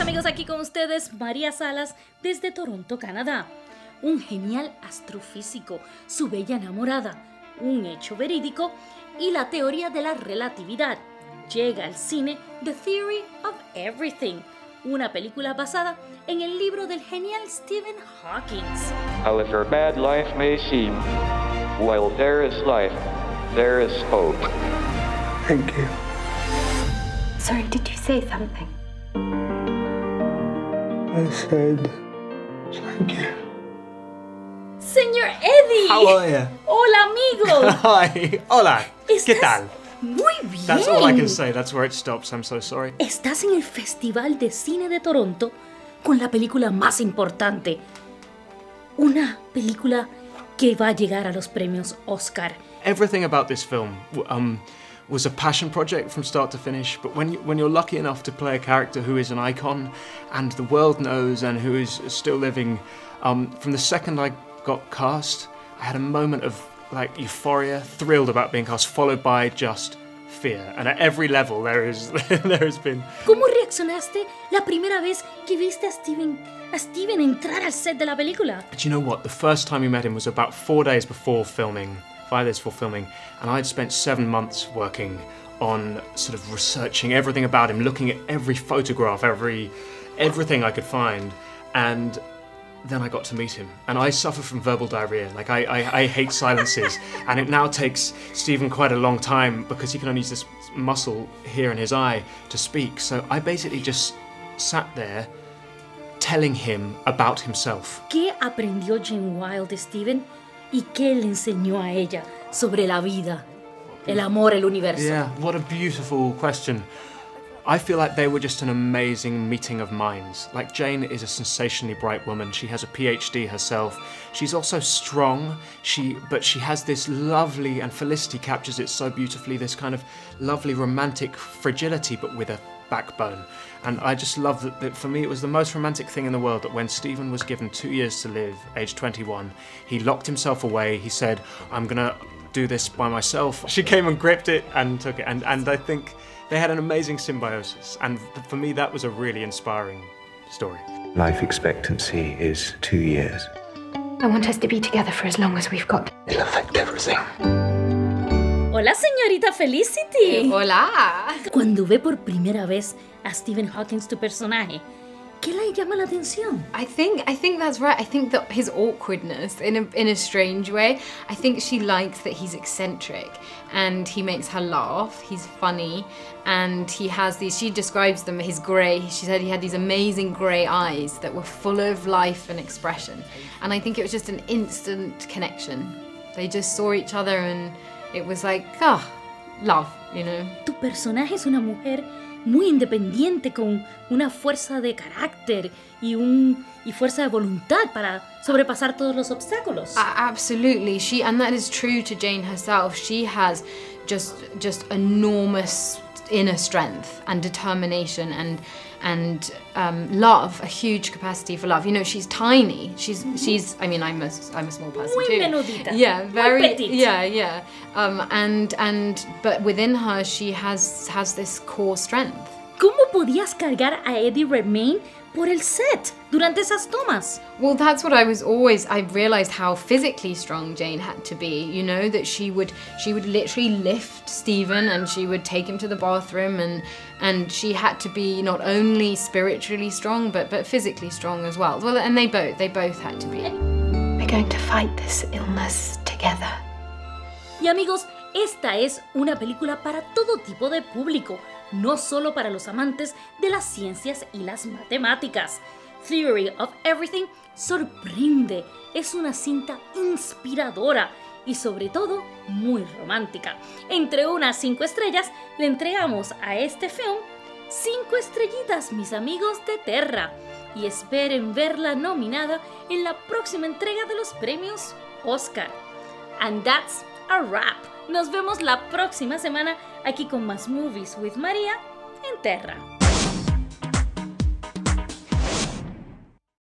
amigos, aquí con ustedes María Salas desde Toronto, Canadá. Un genial astrofísico, su bella enamorada, un hecho verídico y la teoría de la relatividad. Llega al cine The Theory of Everything, una película basada en el libro del genial Stephen Hawking. However bad life may seem, while there is life, there is hope. Thank you. Sorry, did you say something? I said thank you. Señor Eddie. How are you? Hola, amigo. Hi. Hola. ¿Qué tal? Muy bien. That's all I can say. That's where it stops. I'm so sorry. Estás en el Festival de Cine de Toronto con la película más importante. Una película que va a llegar a los premios Oscar. Everything about this film was a passion project from start to finish, but when you're lucky enough to play a character who is an icon and the world knows and who is still living, from the second I got cast, I had a moment of like euphoria, thrilled about being cast, followed by just fear. And at every level there has been. ¿Cómo reaccionaste la primera vez que viste a Steven entrar al set de la película? But you know what? The first time we met him was about 4 days before filming, 5 days before filming, and I'd spent 7 months working on sort of researching everything about him, looking at every photograph, everything I could find, and then I got to meet him, and I suffer from verbal diarrhea. Like I hate silences, and it now takes Stephen quite a long time because he can only use this muscle here in his eye to speak. So I basically just sat there telling him about himself. ¿Qué aprendió Jane Wilde de Steven y qué le enseñó a ella sobre la vida, el amor, el universo? Yeah, what a beautiful question. I feel like they were just an amazing meeting of minds. Like, Jane is a sensationally bright woman. She has a PhD herself. She's also strong, but she has this lovely, and Felicity captures it so beautifully, this kind of lovely romantic fragility, but with a backbone. And I just love that for me it was the most romantic thing in the world that when Stephen was given 2 years to live, age 21, he locked himself away. He said, I'm gonna do this by myself. She came and gripped it and took it, and I think they had an amazing symbiosis, and for me that was a really inspiring story. Life expectancy is 2 years. I want us to be together for as long as we've got. It'll affect everything. Hola, señorita Felicity. Hola. Cuando ve por primera vez a Stephen Hawking, tu personaje, ¿qué le llama la atención? I think that's right. I think that his awkwardness, in a strange way, I think she likes that he's eccentric and he makes her laugh. He's funny, and he has these. She describes them his grey. She said he had these amazing grey eyes that were full of life and expression. And I think it was just an instant connection. They just saw each other, and it was like, love, you know. Tu personaje es una mujer muy independiente, con una fuerza de carácter y fuerza de voluntad para sobrepasar todos los obstáculos. Absolutely, and that is true to Jane herself. She has just enormous inner strength and determination and love, a huge capacity for love. You know, she's tiny. She's. I mean, I'm a small person muy too. menudita. Yeah, very. Muy petite. Yeah. But within her, she has this core strength. ¿Cómo podías cargar a Eddie Redmayne por el set durante esas tomas? Well, that's what I realized how physically strong Jane had to be, you know, that she would literally lift Stephen and she would take him to the bathroom, and she had to be not only spiritually strong but physically strong as well. Well, and they both had to be. We're going to fight this illness together. Y amigos, esta es una película para todo tipo de público, no solo para los amantes de las ciencias y las matemáticas. Theory of Everything sorprende, es una cinta inspiradora y sobre todo muy romántica. Entre unas 5 estrellas le entregamos a este film 5 estrellitas, mis amigos de Terra, y esperen verla nominada en la próxima entrega de los premios Oscar. And that's a wrap. Nos vemos la próxima semana aquí con más Movies with María en Terra.